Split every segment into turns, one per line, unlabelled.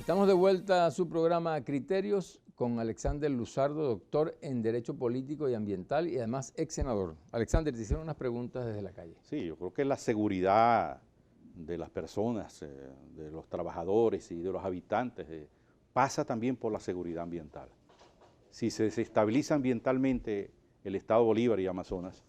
Estamos de vuelta a su programa Criterios con Alexander Luzardo, doctor en Derecho Político y Ambiental y además ex senador. Alexander, te hicieron unas preguntas desde la calle.
Sí, yo creo que la seguridad de las personas, de los trabajadores y de los habitantes pasa también por la seguridad ambiental. Si se desestabiliza ambientalmente el estado Bolívar y Amazonas,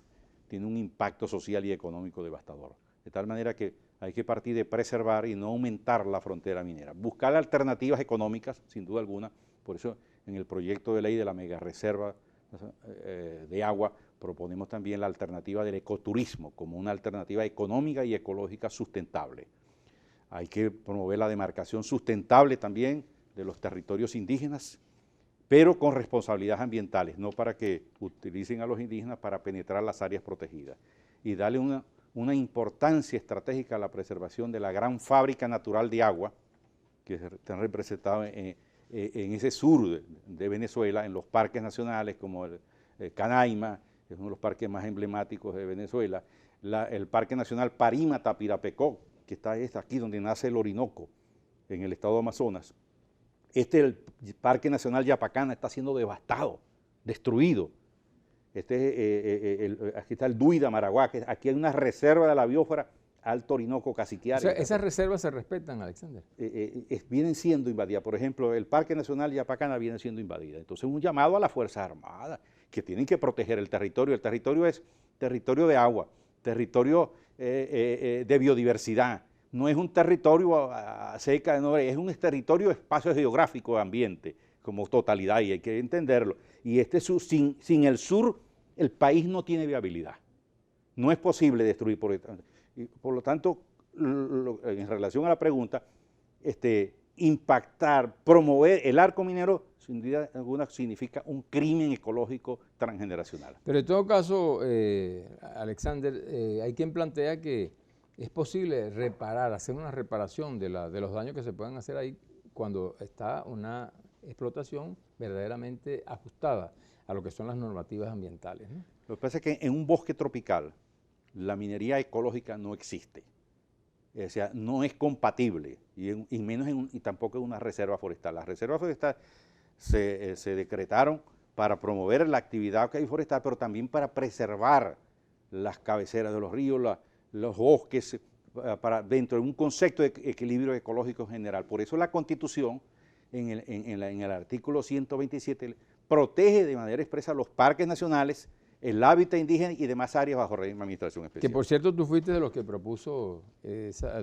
tiene un impacto social y económico devastador. De tal manera que hay que partir de preservar y no aumentar la frontera minera. Buscar alternativas económicas, sin duda alguna. Por eso en el proyecto de ley de la megareserva de agua proponemos también la alternativa del ecoturismo como una alternativa económica y ecológica sustentable. Hay que promover la demarcación sustentable también de los territorios indígenas, pero con responsabilidades ambientales, no para que utilicen a los indígenas para penetrar las áreas protegidas. Y darle una importancia estratégica a la preservación de la gran fábrica natural de agua que están representados en ese sur de Venezuela, en los parques nacionales como el Canaima, que es uno de los parques más emblemáticos de Venezuela, el Parque Nacional Parima-Tapirapecó, que está aquí donde nace el Orinoco, en el estado de Amazonas. El Parque Nacional Yapacana está siendo devastado, destruido. Aquí está el Duida, Maraguá, que aquí hay una reserva de la biosfera Alto Orinoco, Caciquiare.
O sea, esas reservas se respetan, Alexander.
Vienen siendo invadidas. Por ejemplo, el Parque Nacional Yapacana viene siendo invadida. Entonces, un llamado a las Fuerzas Armadas, que tienen que proteger el territorio. El territorio es territorio de agua, territorio de biodiversidad. No es un territorio seca, no, es un territorio de espacio geográfico de ambiente, como totalidad, y hay que entenderlo. Y sin el sur, el país no tiene viabilidad. No es posible destruir por lo tanto, en relación a la pregunta, impactar, promover el arco minero, sin duda alguna, significa un crimen ecológico transgeneracional.
Pero en todo caso, Alexander, hay quien plantea que es posible reparar, hacer una reparación de los daños que se puedan hacer ahí cuando está una explotación verdaderamente ajustada a lo que son las normativas ambientales, ¿no?
Lo que pasa es que en un bosque tropical la minería ecológica no existe. O sea, no es compatible, y menos y tampoco en una reserva forestal. Las reservas forestales se decretaron para promover la actividad forestal, pero también para preservar las cabeceras de los ríos, los bosques, dentro de un concepto de equilibrio ecológico general. Por eso la Constitución, en el artículo 127, protege de manera expresa los parques nacionales, el hábitat indígena y demás áreas bajo régimen de administración especial.
Que por cierto tú fuiste de los que propuso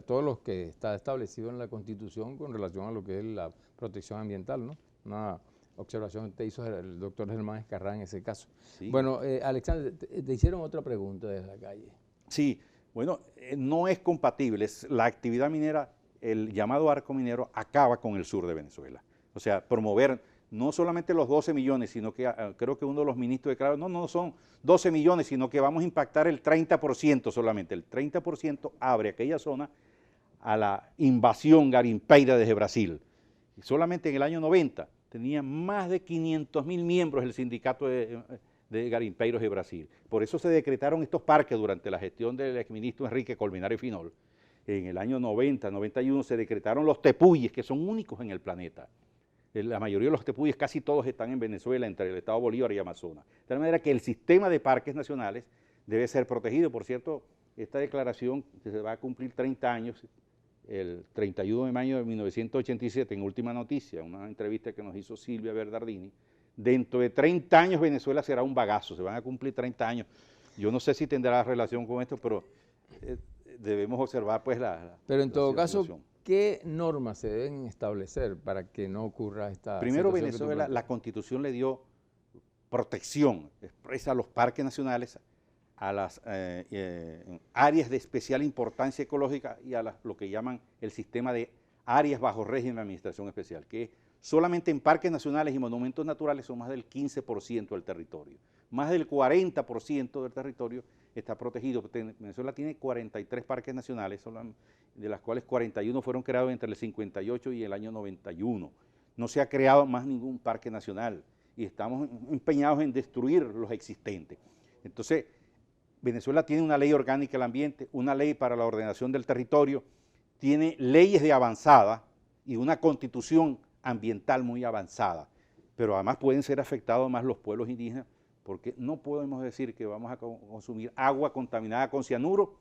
todos los que está establecido en la Constitución con relación a lo que es la protección ambiental, ¿no? Una observación que hizo el doctor Germán Escarrá en ese caso. Sí. Bueno, Alexander, te hicieron otra pregunta desde la calle.
Sí, bueno, no es compatible. La actividad minera, el llamado arco minero, acaba con el sur de Venezuela. O sea, promover no solamente los 12 millones, sino que creo que uno de los ministros declaró, no son 12 millones, sino que vamos a impactar el 30% solamente. El 30% abre aquella zona a la invasión garimpeira desde Brasil. Y solamente en el año 90 tenía más de 500.000 miembros el sindicato de garimpeiros de Brasil. Por eso se decretaron estos parques durante la gestión del exministro Enrique Colmenares Finol. En el año 90, 91 se decretaron los tepuyes, que son únicos en el planeta. La mayoría de los tepuyes, casi todos están en Venezuela, entre el estado Bolívar y Amazonas. De tal manera que el sistema de parques nacionales debe ser protegido. Por cierto, esta declaración que se va a cumplir 30 años, el 31 de mayo de 1987, en Última Noticia, una entrevista que nos hizo Silvia Bernardini, dentro de 30 años Venezuela será un bagazo, se van a cumplir 30 años. Yo no sé si tendrá relación con esto, pero debemos observar pues
Pero en todo caso, ¿qué normas se deben establecer para que no ocurra esta
Primero, Venezuela, la Constitución le dio protección expresa a los parques nacionales, a las áreas de especial importancia ecológica y a lo que llaman el sistema de áreas bajo régimen de administración especial, que solamente en parques nacionales y monumentos naturales son más del 15% del territorio. Más del 40% del territorio está protegido. Venezuela tiene 43 parques nacionales, de las cuales 41 fueron creados entre el 58 y el año 91. No se ha creado más ningún parque nacional y estamos empeñados en destruir los existentes. Entonces, Venezuela tiene una ley orgánica del ambiente, una ley para la ordenación del territorio, tiene leyes de avanzada y una constitución ambiental muy avanzada, pero además pueden ser afectados más los pueblos indígenas, porque no podemos decir que vamos a consumir agua contaminada con cianuro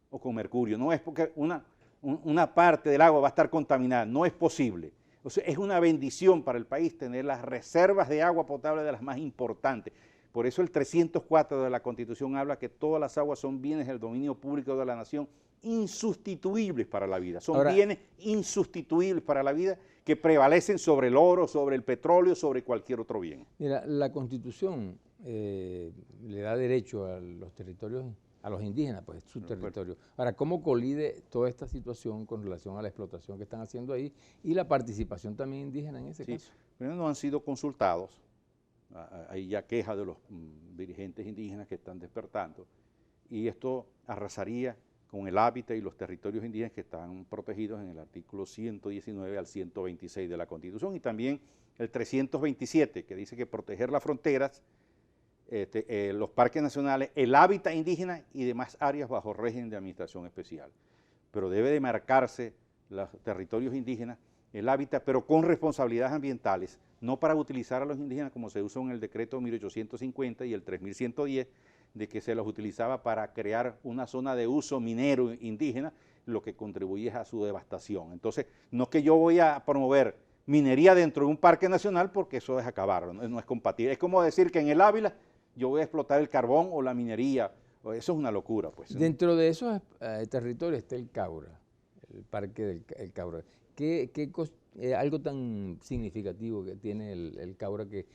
o con mercurio. No es porque una parte del agua va a estar contaminada, no es posible. O sea, es una bendición para el país tener las reservas de agua potable de las más importantes. Por eso el 304 de la Constitución habla que todas las aguas son bienes del dominio público de la nación, insustituibles para la vida. Son bienes insustituibles para la vida que prevalecen sobre el oro, sobre el petróleo, sobre cualquier otro bien.
Mira, la Constitución le da derecho a los territorios, a los indígenas, pues su territorio. Ahora, ¿cómo colide toda esta situación con relación a la explotación que están haciendo ahí y la participación también indígena en ese caso?
Primero, no han sido consultados. Hay ya quejas de los dirigentes indígenas que están despertando, y esto arrasaría con el hábitat y los territorios indígenas que están protegidos en el artículo 119 al 126 de la Constitución, y también el 327, que dice que proteger las fronteras, los parques nacionales, el hábitat indígena y demás áreas bajo régimen de administración especial. Pero debe demarcarse los territorios indígenas, el hábitat, pero con responsabilidades ambientales, no para utilizar a los indígenas como se usó en el decreto 1850 y el 3110, de que se los utilizaba para crear una zona de uso minero indígena, lo que contribuye a su devastación. Entonces, no es que yo voy a promover minería dentro de un parque nacional, porque eso es acabar, no es compatible. Es como decir que en el Ávila yo voy a explotar el carbón o la minería, eso es una locura, pues.
Dentro de esos territorios está el Caura, el parque del Caura. Algo tan significativo que tiene el Caura que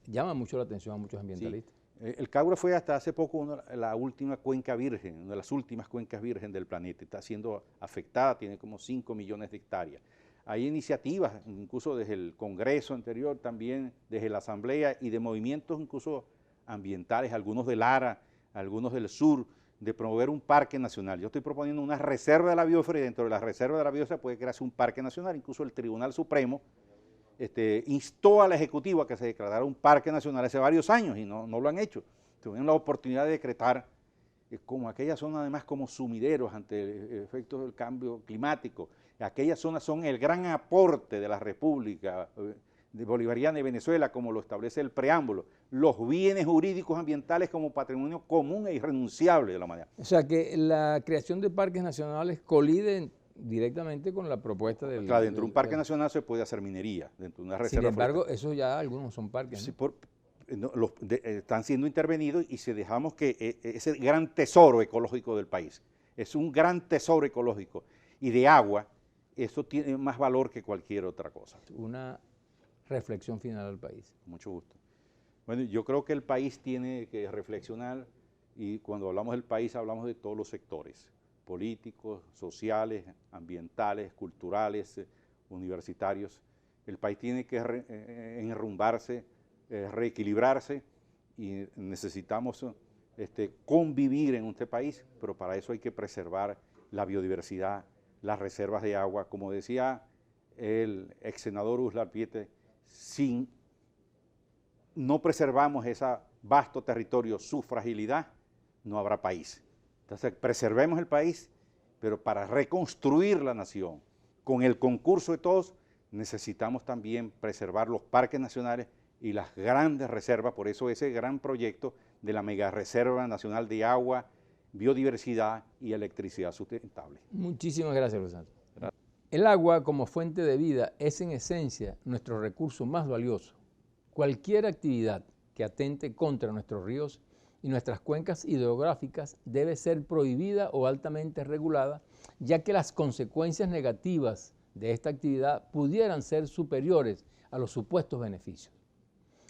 llama mucho la atención a muchos ambientalistas?
Sí. El Caura fue hasta hace poco la última cuenca virgen, una de las últimas cuencas virgen del planeta. Está siendo afectada, tiene como 5 millones de hectáreas. Hay iniciativas, incluso desde el Congreso anterior, también desde la Asamblea y de movimientos incluso ambientales, algunos del ARA, algunos del sur, de promover un parque nacional. Yo estoy proponiendo una reserva de la biosfera, y dentro de la reserva de la biosfera puede crearse un parque nacional. Incluso el Tribunal Supremo instó al Ejecutivo a que se declarara un parque nacional hace varios años y no lo han hecho. Tuvieron la oportunidad de decretar como aquellas zonas además como sumideros ante efectos del cambio climático. Aquellas zonas son el gran aporte de la República Bolivariana de Venezuela, como lo establece el preámbulo, los bienes jurídicos ambientales como patrimonio común e irrenunciable de la humanidad.
O sea que la creación de parques nacionales colide directamente con la propuesta del...
Claro, dentro de un parque nacional se puede hacer minería, dentro de una reserva.
Sin embargo, eso ya algunos son parques,
¿no? Sí, están siendo intervenidos, y si dejamos que ese gran tesoro ecológico del país, es un gran tesoro ecológico y de agua, eso tiene más valor que cualquier otra cosa.
Una reflexión final al país.
Mucho gusto. Bueno, yo creo que el país tiene que reflexionar, y cuando hablamos del país hablamos de todos los sectores, políticos, sociales, ambientales, culturales, universitarios. El país tiene que enrumbarse, reequilibrarse, y necesitamos convivir en este país, pero para eso hay que preservar la biodiversidad, las reservas de agua. Como decía el ex senador Uslar Piete, si no preservamos ese vasto territorio, su fragilidad, no habrá país. Entonces, preservemos el país, pero para reconstruir la nación, con el concurso de todos, necesitamos también preservar los parques nacionales y las grandes reservas. Por eso ese gran proyecto de la Mega Reserva Nacional de Agua, Biodiversidad y Electricidad Sustentable.
Muchísimas gracias, Luis Santos. El agua como fuente de vida es en esencia nuestro recurso más valioso. Cualquier actividad que atente contra nuestros ríos y nuestras cuencas hidrográficas debe ser prohibida o altamente regulada, ya que las consecuencias negativas de esta actividad pudieran ser superiores a los supuestos beneficios.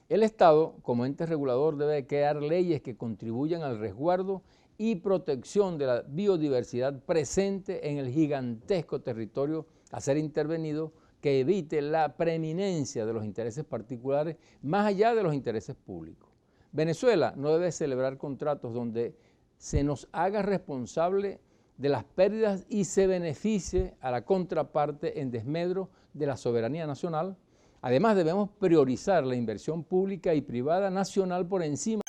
El Estado, como ente regulador, debe crear leyes que contribuyan al resguardo y protección de la biodiversidad presente en el gigantesco territorio a ser intervenido, que evite la preeminencia de los intereses particulares más allá de los intereses públicos. Venezuela no debe celebrar contratos donde se nos haga responsable de las pérdidas y se beneficie a la contraparte en desmedro de la soberanía nacional. Además, debemos priorizar la inversión pública y privada nacional por encima